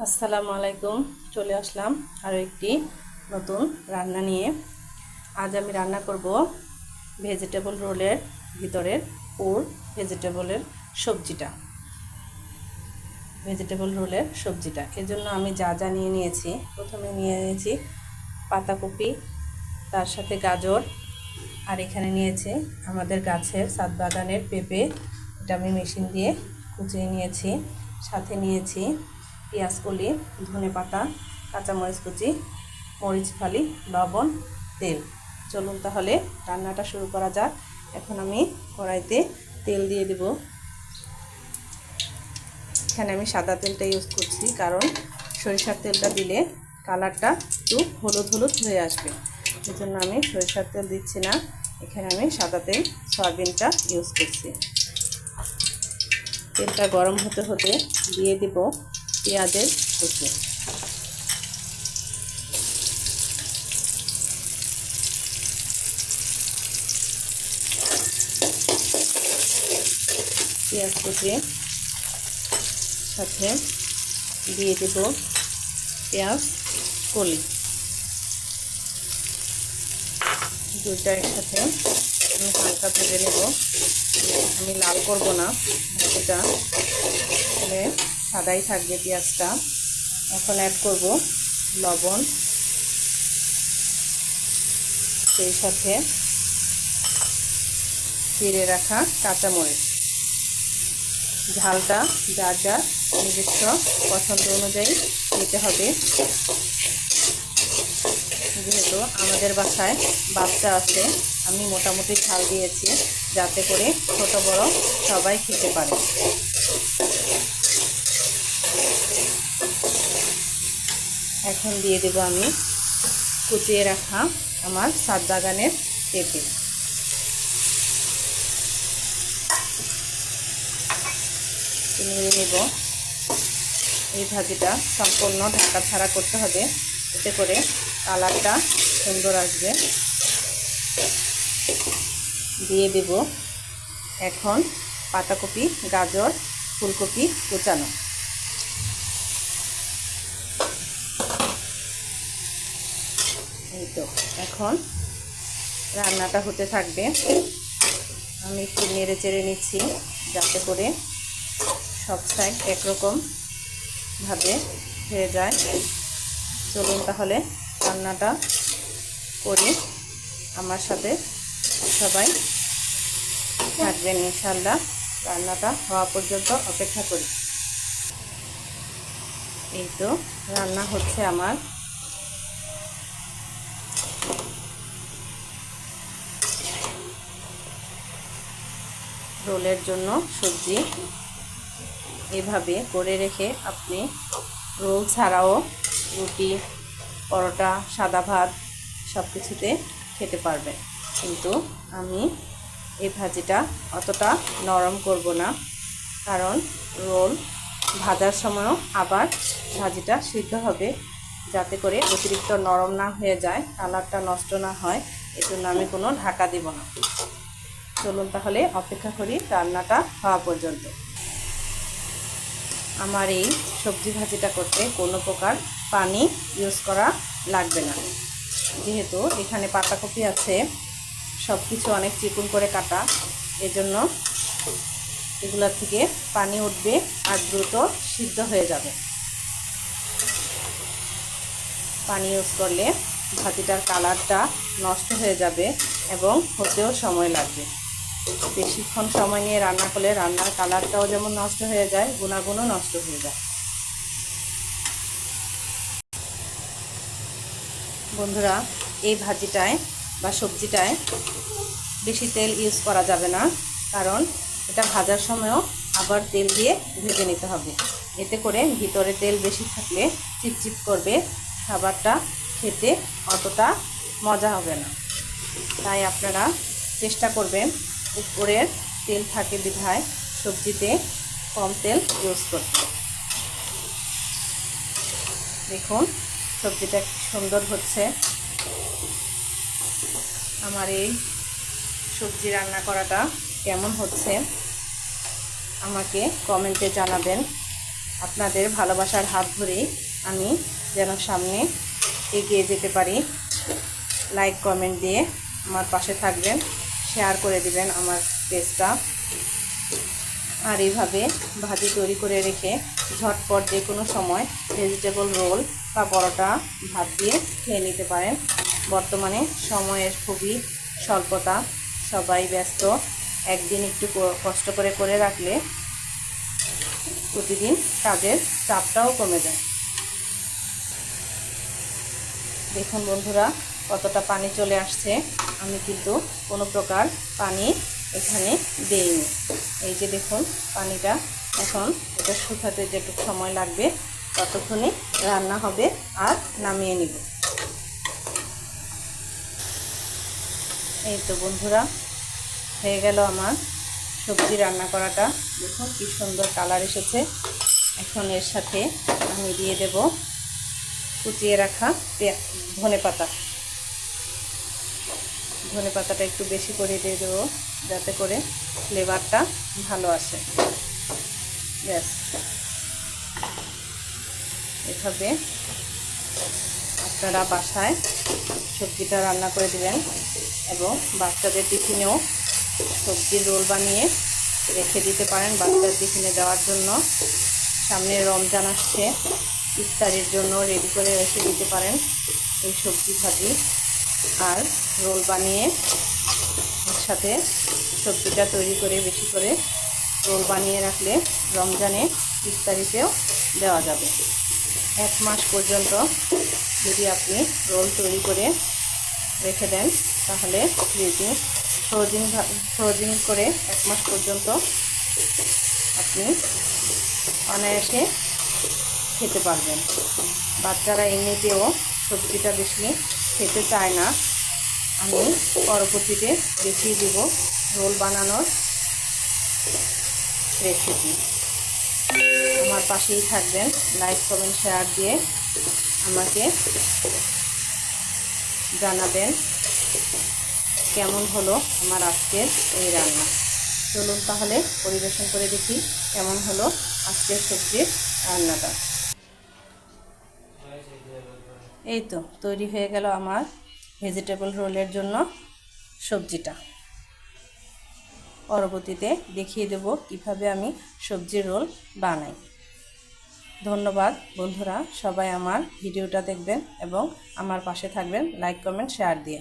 আসসালামু আলাইকুম। চলে আসলাম আরও একটি নতুন রান্না নিয়ে। আজ আমি রান্না করব ভেজিটেবল রোলের ভিতরের পুর ভেজিটেবলের সবজিটা। এর জন্য আমি যা যা নিয়েছি, প্রথমে নিয়ে নিয়েছি পাতাকপি, তার সাথে গাজর, আর এখানে নিয়েছি আমাদের গাছের ছাদ বাগানের পেঁপে, এটা আমি মেশিন দিয়ে কুচিয়ে নিয়েছি। সাথে নিয়েছি পেঁয়াজ কলি, ধনেপাতা, কাঁচামরিচ কুচি, মরিচ ফালি, লবণ, তেল। চলুন তাহলে রান্নাটা শুরু করা যাক। এখন আমি কড়াইতে তেল দিয়ে দেব। এখানে আমি সাদা তেলটা ইউজ করছি, কারণ সরিষার তেলটা দিলে কালারটা একটু হলুদ হলুদ হয়ে আসবে। এই জন্য আমি সরিষার তেল দিচ্ছি না, এখানে আমি সাদা তেল সয়াবিনটা ইউজ করছি। তেলটা গরম হতে হতে দিয়ে দেব পেঁয়াজের কুচি। পেঁয়াজ কুচি সাথে দিয়ে দেব পেঁয়াজ কলি, দুইটা একসাথে আমি হালকা ভেজে নেব। আমি লাল করব না, এটা তাহলে সাদাই থাকবে পেঁয়াজটা। এখন অ্যাড করব লবণ, সেই সাথে চিড়ে রাখা কাঁচামরিচ। ঝালটা যার যার নিজস্ব পছন্দ অনুযায়ী দিতে হবে। যেহেতু আমাদের বাসায় বাচ্চা আছে, আমি মোটামুটি ঝাল দিয়েছি, যাতে করে ছোট বড় সবাই খেতে পারে। এখন দিয়ে দেব আমি কুচিয়ে রাখা আমার ছাদ বাগানের পেঁপে। নিয়ে নেব। এই ভাজিটা সম্পূর্ণ ঢাকা ছাড়া করতে হবে, এতে করে কালারটা সুন্দর আসবে। দিয়ে দেব এখন পাতাকপি, গাজর, ফুলকপি কুচানো। এই তো এখন রান্নাটা হতে থাকবে। আমি একটু নেড়ে চেড়ে নিচ্ছি, যাতে করে সব সাইড একরকম ভাবে হয়ে যায়। চলুন তাহলে রান্নাটা করি। আমার সাথে সবাই থাকবেন ইনশাআল্লাহ। রান্নাটা হওয়া পর্যন্ত অপেক্ষা করি। এই তো রান্না হচ্ছে আমার। রোলের জন্য সবজি এভাবে করে রেখে আপনি রোল ছাড়াও রুটি, পরোটা, সাদা ভাত সব কিছুতে খেতে পারবেন। কিন্তু আমি এই ভাজিটা অতটা নরম করব না, কারণ রোল ভাজার সময়ও আবার ভাজিটা সিদ্ধ হবে, যাতে করে অতিরিক্ত নরম না হয়ে যায়, কালারটা নষ্ট না হয়। এজন্য আমি কোনো ঢাকা দেব না। চলুন তাহলে অপেক্ষা করি রান্নাটা হওয়া পর্যন্ত। আমার এই সবজি ভাজিটা করতে কোনো প্রকার পানি ইউজ করা লাগবে না, যেহেতু এখানে পাতাকপি আছে, সব কিছু অনেক চিকন করে কাটা, এজন্য এগুলোর থেকে পানি উঠবে আর দ্রুত সিদ্ধ হয়ে যাবে। পানি ইউজ করলে ভাজিটার কালারটা নষ্ট হয়ে যাবে এবং হতেও সময় লাগবে। বেশিক্ষণ সময় নিয়ে রান্না করলে রান্নার কালারটাও যেমন নষ্ট হয়ে যায়, গুণাগুণও নষ্ট হয়ে যায়। বন্ধুরা, এই ভাজিটায় বা সবজিটায় বেশি তেল ইউজ করা যাবে না, কারণ এটা ভাজার সময়ও আবার তেল দিয়ে ভেজে নিতে হবে। এতে করে ভিতরে তেল বেশি থাকলে চিপচিপ করবে, খাবারটা খেতে অতটা মজা হবে না। তাই আপনারা চেষ্টা করবেন উপরের তেল থাকে বিধায় সবজিতে কম তেল ইউজ করতে। দেখুন সবজিটা সুন্দর হচ্ছে। আমার এই সবজি রান্না করাটা কেমন হচ্ছে আমাকে কমেন্টে জানাবেন। আপনাদের ভালোবাসার হাত ধরেই আমি যেন সামনে এগিয়ে যেতে পারি। লাইক কমেন্ট দিয়ে আমার পাশে থাকবেন, শেয়ার করে দিবেন আমার পেজটা। আর এইভাবে ভাজি তৈরি করে রেখে ঝটপট যে কোনো সময় ভেজিটেবল রোল বা পরোটা ভাত দিয়ে খেয়ে নিতে পারেন। বর্তমানে সময়ের খুবই স্বল্পতা, সবাই ব্যস্ত। একদিন একটু কষ্ট করে রাখলে প্রতিদিন কাজের চাপটাও কমে যায়। দেখুন বন্ধুরা, কতটা পানি চলে আসছে। আমি কিন্তু কোনো প্রকার পানি এখানে দেইনি। এই যে দেখুন পানিটা, এখন এটা শুকাতে যেটুকু সময় লাগবে ততক্ষণে রান্না হবে আর নামিয়ে নিব। এই তো বন্ধুরা, হয়ে গেল আমার সবজি রান্না করাটা। দেখুন কি সুন্দর কালার এসেছে। এখন এর সাথে আমি দিয়ে দেব কুচিয়ে রাখা ধনেপাতা। ধনেপাতাটা একটু বেশি করে দিয়ে দেবো যাতে করে ফ্লেভারটা ভালো আসে। ব্যাস, এভাবে আপনারা বাসায় সবজিটা রান্না করে দিবেন এবং বাচ্চাদের টিফিনেও সবজির রোল বানিয়ে রেখে দিতে পারেন বাচ্চার টিফিনে দেওয়ার জন্য। সামনে রমজান আসছে, ইফতারির জন্য রেডি করে রেখে দিতে পারেন এই সবজি ভাজি আর রোল বানিয়ে। এর সাথে সবজিটা তৈরি করে বেশি করে রোল বানিয়ে রাখলে রমজানে ইফতারিতেও দেওয়া যাবে। 1 মাস পর্যন্ত যদি আপনি রোল তৈরি করে রেখে দেন তাহলে ফ্রোজিং করে 1 মাস পর্যন্ত আপনি অনায়াসে খেতে পারবেন। বাচ্চারা এমনিতেও সবজিটা বেশি খেতে চায় না। আমি পরবর্তীতে দেখিয়ে দেব রোল বানানোর রেসিপি। আমার পাশেই থাকবেন, লাইক কমেন্ট শেয়ার দিয়ে আমাকে জানাবেন কেমন হলো আমার আজকের এই রান্না। চলুন তাহলে পরিবেশন করে দেখি কেমন হলো আজকের সবজির রান্নাটা। এই তো তৈরি হয়ে গেল আমার ভেজিটেবল রোলের জন্য সবজিটা। পরবর্তীতে দেখিয়ে দেব কিভাবে আমি সবজির রোল বানাই। ধন্যবাদ বন্ধুরা, সবাই আমার ভিডিওটা দেখবেন এবং আমার পাশে থাকবেন লাইক কমেন্ট শেয়ার দিয়ে।